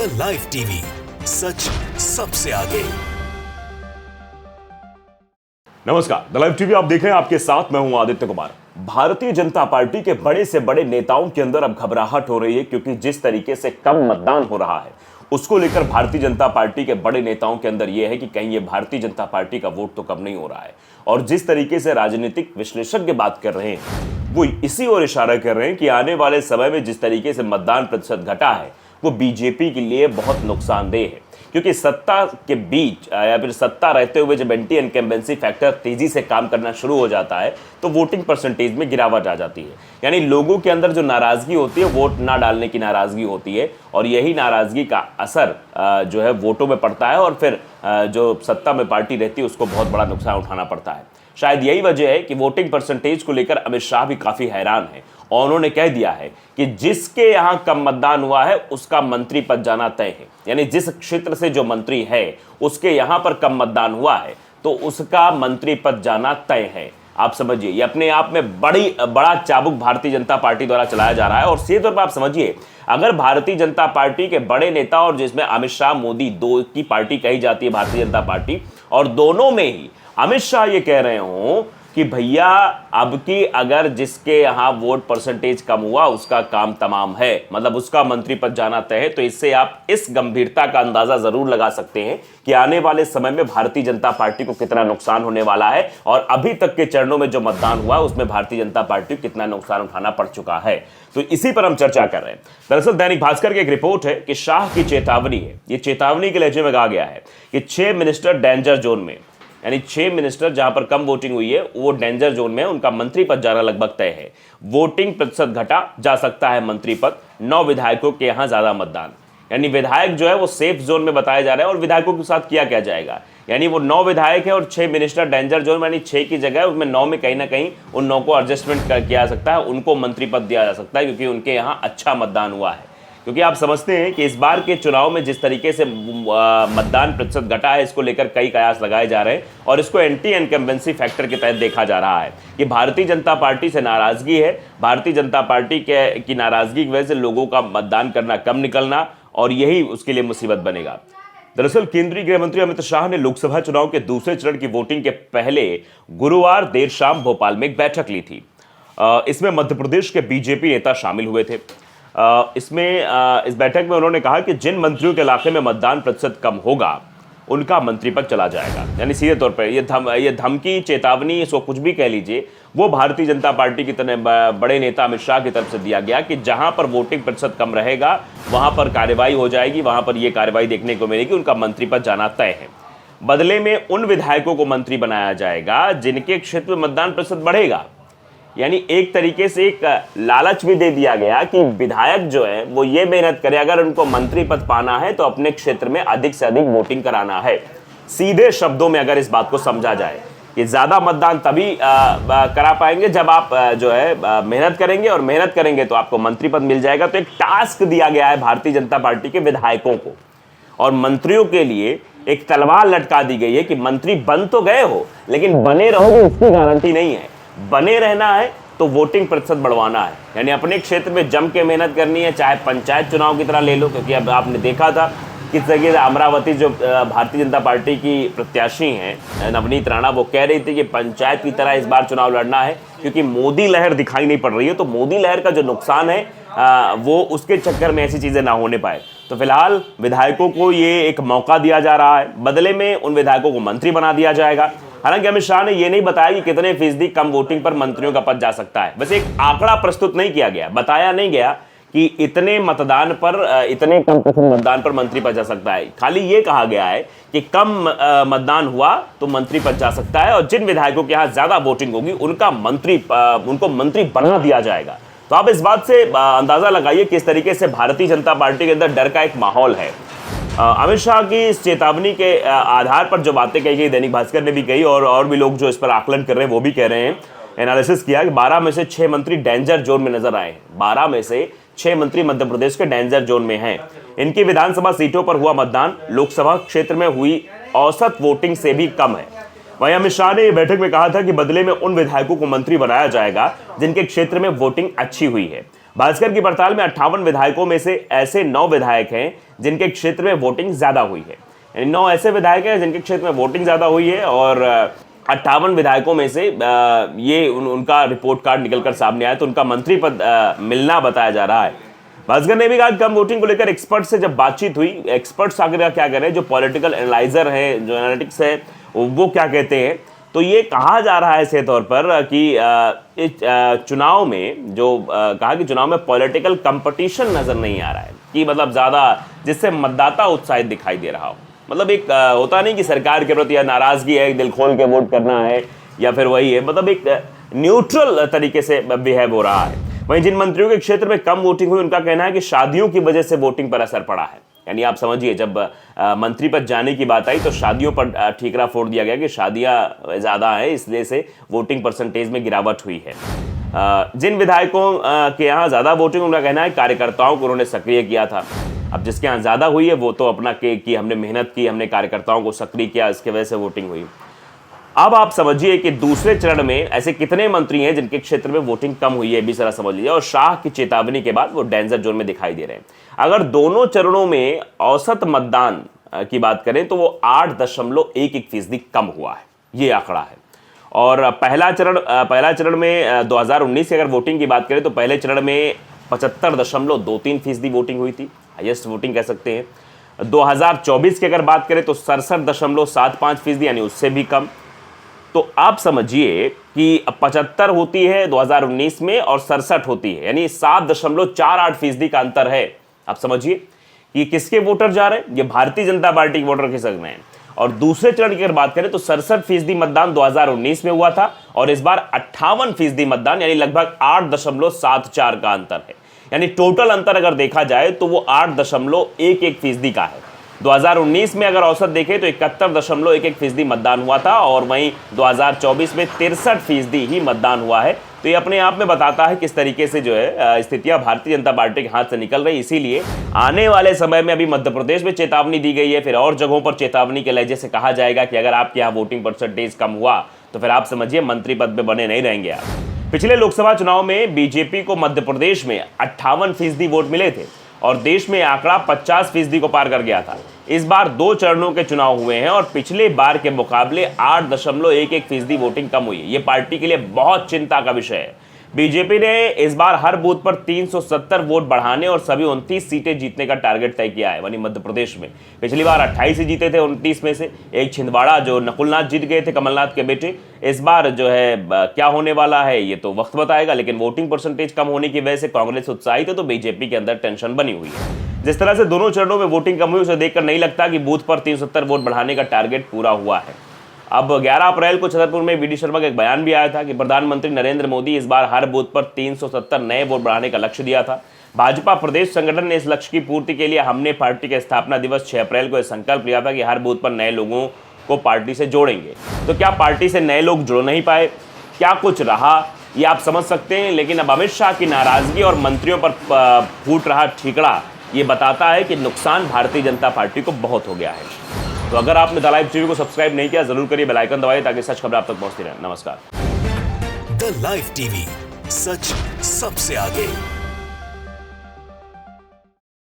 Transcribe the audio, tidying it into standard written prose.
The live TV, सच सबसे आगे। नमस्कार, द लाइव टीवी आप देख रहे हैं, आपके साथ मैं हूं आदित्य कुमार। भारतीय जनता पार्टी के बड़े से बड़े नेताओं के अंदर अब घबराहट हो रही है, क्योंकि जिस तरीके से कम मतदान हो रहा है उसको लेकर भारतीय जनता पार्टी के बड़े नेताओं के अंदर यह है कि कहीं ये भारतीय जनता पार्टी का वोट तो कम नहीं हो रहा है। और जिस तरीके से राजनीतिक विश्लेषज्ञ बात कर रहे हैं वो इसी ओर इशारा कर रहे हैं कि आने वाले समय में जिस तरीके से मतदान प्रतिशत घटा है वो बीजेपी के लिए बहुत नुकसानदेह है, क्योंकि सत्ता के बीच या फिर सत्ता रहते हुए जब एंटी इनकम्बेंसी फैक्टर तेजी से काम करना शुरू हो जाता है तो वोटिंग परसेंटेज में गिरावट आ जाती है। यानी लोगों के अंदर जो नाराजगी होती है, वोट ना डालने की नाराजगी होती है, और यही नाराजगी का असर जो है वोटों में पड़ता है, और फिर जो सत्ता में पार्टी रहती है उसको बहुत बड़ा नुकसान उठाना पड़ता है। शायद यही वजह है कि वोटिंग परसेंटेज को लेकर अमित शाह भी काफी हैरान है, और उन्होंने कह दिया है कि जिसके यहां कम मतदान हुआ है उसका मंत्री पद जाना तय है। यानी जिस क्षेत्र से जो मंत्री है उसके यहां पर कम मतदान हुआ है तो उसका मंत्री पद जाना तय है। आप समझिए, ये अपने आप में बड़ा चाबुक भारतीय जनता पार्टी द्वारा चलाया जा रहा है। और सीधे तौर पर आप समझिए, अगर भारतीय जनता पार्टी के बड़े नेता, और जिसमें अमित शाह मोदी दो की पार्टी कही जाती है भारतीय जनता पार्टी, और दोनों में ही अमित शाह ये कह रहे हों कि भैया अब की अगर जिसके यहां वोट परसेंटेज कम हुआ उसका काम तमाम है, मतलब उसका मंत्री पद जाना तय है, तो इससे आप इस गंभीरता का अंदाजा जरूर लगा सकते हैं कि आने वाले समय में भारतीय जनता पार्टी को कितना नुकसान होने वाला है, और अभी तक के चरणों में जो मतदान हुआ उसमें भारतीय जनता पार्टी को कितना नुकसान उठाना पड़ चुका है। तो इसी पर हम चर्चा कर रहे हैं। दरअसल दैनिक भास्कर की एक रिपोर्ट है कि शाह की चेतावनी है, ये चेतावनी के लहजे में कहा गया है कि 6 मिनिस्टर डेंजर जोन में, यानी 6 मिनिस्टर जहां पर कम वोटिंग हुई है वो डेंजर जोन में, उनका मंत्री पद जाना लगभग तय है। वोटिंग प्रतिशत घटा जा सकता है मंत्री पद, 9 विधायकों के यहां ज्यादा मतदान, यानी विधायक जो है वो सेफ जोन में बताया जा रहा है। और विधायकों के साथ किया क्या जाएगा, यानी वो 9 विधायक है और 6 मिनिस्टर डेंजर जोन में, यानी 6 की जगह उसमें 9 में कहीं ना कहीं उन 9 को एडजस्टमेंट किया जा सकता है, उनको मंत्री पद दिया जा सकता है, क्योंकि उनके यहाँ अच्छा मतदान हुआ है। क्योंकि आप समझते हैं कि इस बार के चुनाव में जिस तरीके से मतदान प्रतिशत घटा है, इसको लेकर कई कयास लगाए जा रहे हैं, और इसको एंटी इनकम्बेंसी फैक्टर के तहत देखा जा रहा है कि भारतीय जनता पार्टी से नाराजगी है, भारतीय जनता पार्टी की नाराजगी की वजह से लोगों का मतदान करना कम निकलना, और यही उसके लिए मुसीबत बनेगा। दरअसल केंद्रीय गृह मंत्री अमित शाह ने लोकसभा चुनाव के दूसरे चरण की वोटिंग के पहले गुरुवार देर शाम भोपाल में एक बैठक ली थी। इसमें मध्य प्रदेश के बीजेपी नेता शामिल हुए थे। इस बैठक में उन्होंने कहा कि जिन मंत्रियों के इलाके में मतदान प्रतिशत कम होगा उनका मंत्री पद चला जाएगा। यानी सीधे तौर पर ये धमकी, चेतावनी, इसको कुछ भी कह लीजिए, वो भारतीय जनता पार्टी की तरह बड़े नेता अमित शाह की तरफ से दिया गया कि जहां पर वोटिंग प्रतिशत कम रहेगा वहां पर कार्रवाई हो जाएगी, वहां पर यह कार्रवाई देखने को मिलेगी, उनका मंत्री पद जाना तय है। बदले में उन विधायकों को मंत्री बनाया जाएगा जिनके क्षेत्र में मतदान प्रतिशत बढ़ेगा। यानी एक तरीके से एक लालच भी दे दिया गया कि विधायक जो है वो ये मेहनत करे, अगर उनको मंत्री पद पाना है तो अपने क्षेत्र में अधिक से अधिक वोटिंग कराना है। सीधे शब्दों में अगर इस बात को समझा जाए कि ज्यादा मतदान तभी करा पाएंगे जब आप जो है मेहनत करेंगे, और मेहनत करेंगे तो आपको मंत्री पद मिल जाएगा। तो एक टास्क दिया गया है भारतीय जनता पार्टी के विधायकों को, और मंत्रियों के लिए एक तलवार लटका दी गई है कि मंत्री बन तो गए हो लेकिन बने रहोगे इसकी गारंटी नहीं है। बने रहना है तो वोटिंग प्रतिशत बढ़वाना है, यानी अपने क्षेत्र में जम के मेहनत करनी है, चाहे पंचायत चुनाव की तरह ले लो। क्योंकि अब आपने देखा था किस तरीके से अमरावती जो भारतीय जनता पार्टी की प्रत्याशी हैं नवनीत राणा, वो कह रही थी कि पंचायत की तरह इस बार चुनाव लड़ना है, क्योंकि मोदी लहर दिखाई नहीं पड़ रही है। तो मोदी लहर का जो नुकसान है वो उसके चक्कर में ऐसी चीजें ना होने पाए। तो फिलहाल विधायकों को ये एक मौका दिया जा रहा है, बदले में उन विधायकों को मंत्री बना दिया जाएगा। हालांकि अमित शाह ने यह नहीं बताया कि कितने फीसदी कम वोटिंग पर मंत्रियों का पद जा सकता है। वैसे एक आंकड़ा प्रस्तुत नहीं किया गया, बताया नहीं गया कि इतने मतदान पर, इतने कम प्रतिशत मतदान पर मंत्री पद जा सकता है। खाली ये कहा गया है कि कम मतदान हुआ तो मंत्री पद जा सकता है, और जिन विधायकों के यहाँ ज्यादा वोटिंग होगी उनको मंत्री बना दिया जाएगा। तो आप इस बात से अंदाजा लगाइए किस तरीके से भारतीय जनता पार्टी के अंदर डर का एक माहौल है। अमित शाह की इस चेतावनी के आधार पर जो बातें कही गई, दैनिक भास्कर ने भी कही, और भी लोग जो इस पर आकलन कर रहे हैं वो भी कह रहे हैं, एनालिसिस किया कि 12 में से 6 मंत्री डेंजर जोन में नजर आए हैं। 12 में से 6 मंत्री मध्य प्रदेश के डेंजर जोन में हैं। इनकी विधानसभा सीटों पर हुआ मतदान लोकसभा क्षेत्र में हुई औसत वोटिंग से भी कम है। वहीं अमित शाह ने बैठक में कहा था कि बदले में उन विधायकों को मंत्री बनाया जाएगा जिनके क्षेत्र में वोटिंग अच्छी हुई है। भास्कर की पड़ताल में 58 विधायकों में से ऐसे 9 विधायक हैं जिनके क्षेत्र में वोटिंग ज्यादा हुई है। यानी 9 ऐसे विधायक हैं जिनके क्षेत्र में वोटिंग ज्यादा हुई है और 58 विधायकों में से ये उनका रिपोर्ट कार्ड निकलकर सामने आया तो उनका मंत्री पद मिलना बताया जा रहा है। भास्कर ने भी कहा कम वोटिंग को लेकर एक्सपर्ट से जब बातचीत हुई, एक्सपर्ट्स आगे क्या कह रहे हैं, जो पॉलिटिकल एनालाइजर है, जो एनालिटिक्स है, वो क्या कहते हैं, तो ये कहा जा रहा है ऐसे तौर पर कि इस चुनाव में जो कहा कि चुनाव में पॉलिटिकल कंपटीशन नजर नहीं आ रहा है कि मतलब ज्यादा जिससे मतदाता उत्साहित दिखाई दे रहा हो। मतलब एक होता नहीं कि सरकार के प्रति नाराजगी है, दिल खोल के वोट करना है या फिर वही है, मतलब एक न्यूट्रल तरीके से बिहेव हो रहा है। वहीं जिन मंत्रियों के क्षेत्र में कम वोटिंग हुई उनका कहना है कि शादियों की वजह से वोटिंग पर असर पड़ा है। यानी आप समझिए जब मंत्री पद जाने की बात आई तो शादियों पर ठीकरा फोड़ दिया गया कि शादियां ज्यादा हैं, इसलिए से वोटिंग परसेंटेज में गिरावट हुई है। जिन विधायकों के यहाँ ज्यादा वोटिंग, उनका कहना है कार्यकर्ताओं को उन्होंने सक्रिय किया था। अब जिसके यहाँ ज्यादा हुई है वो तो अपना कि हमने मेहनत की, हमने कार्यकर्ताओं को सक्रिय किया, इसके वजह से वोटिंग हुई। अब आप समझिए कि दूसरे चरण में ऐसे कितने मंत्री हैं जिनके क्षेत्र में वोटिंग कम हुई है, भी जरा समझ लीजिए। और शाह की चेतावनी के बाद वो डेंजर जोन में दिखाई दे रहे हैं। अगर दोनों चरणों में औसत मतदान की बात करें तो वो 8.11% कम हुआ है, ये आंकड़ा है। और पहला चरण में 2019 की अगर वोटिंग की बात करें तो पहले चरण में 75.23% वोटिंग हुई थी, हाईएस्ट वोटिंग कह सकते हैं। 2024 की अगर बात करें तो 67.75%, यानी उससे भी कम। तो आप समझिए कि 75 होती है 2019 में और 67 होती है, यानी 7.48% का अंतर है। आप समझिए कि किसके वोटर जा रहे हैं, ये भारतीय जनता पार्टी के वोटर खिसक रहे हैं। और दूसरे चरण की अगर बात करें तो 67% मतदान 2019 में हुआ था और इस बार 58% मतदान, यानी लगभग 8.74 का अंतर है। यानी टोटल अंतर अगर देखा जाए तो वो 8.11% का है। 2019 में अगर औसत देखें तो 71.11% मतदान हुआ था और वहीं 2024 में 63% ही मतदान हुआ है। तो ये अपने आप में बताता है किस तरीके से जो है स्थितियां भारतीय जनता पार्टी के हाथ से निकल रही। इसीलिए आने वाले समय में अभी मध्य प्रदेश में चेतावनी दी गई है, फिर और जगहों पर चेतावनी के लहजे से कहा जाएगा कि अगर आपके यहाँ वोटिंग परसेंटेज कम हुआ तो फिर आप समझिए मंत्री पद पे बने नहीं रहेंगे आप। पिछले लोकसभा चुनाव में बीजेपी को मध्य प्रदेश में 58% वोट मिले थे और देश में आंकड़ा 50% को पार कर गया था। इस बार 2 चरणों के चुनाव हुए हैं और पिछले बार के मुकाबले 8.11% वोटिंग कम हुई है। ये पार्टी के लिए बहुत चिंता का विषय है। बीजेपी ने इस बार हर बूथ पर 370 वोट बढ़ाने और सभी 29 सीटें जीतने का टारगेट तय किया है। वहीं मध्य प्रदेश में पिछली बार 28 ही जीते थे 29 में से, एक छिंदवाड़ा जो नकुलनाथ जीत गए थे कमलनाथ के बेटे। इस बार जो है क्या होने वाला है ये तो वक्त बताएगा, लेकिन वोटिंग परसेंटेज कम होने की वजह से कांग्रेस उत्साहित है तो बीजेपी के अंदर टेंशन बनी हुई है। जिस तरह से दोनों चरणों में वोटिंग कम हुई उसे देखकर नहीं लगता कि बूथ पर 370 वोट बढ़ाने का टारगेट पूरा हुआ है। अब 11 अप्रैल को छतरपुर में वीडी शर्मा का एक बयान भी आया था कि प्रधानमंत्री नरेंद्र मोदी इस बार हर बूथ पर 370 नए वोट बढ़ाने का लक्ष्य दिया था। भाजपा प्रदेश संगठन ने इस लक्ष्य की पूर्ति के लिए हमने पार्टी के स्थापना दिवस 6 अप्रैल को यह संकल्प लिया था कि हर बूथ पर नए लोगों को पार्टी से जोड़ेंगे। तो क्या पार्टी से नए लोग जुड़ नहीं पाए, क्या कुछ रहा, ये आप समझ सकते हैं। लेकिन अब अमित शाह की नाराजगी और मंत्रियों पर फूट रहा ठीकरा ये बताता है कि नुकसान भारतीय जनता पार्टी को बहुत हो गया है। तो अगर आपने द लाइव टीवी को सब्सक्राइब नहीं किया जरूर करिए, बेल आइकन दबाइए ताकि सच खबर आप तक पहुंचती रहे। नमस्कार। द लाइव टीवी, सच सबसे आगे।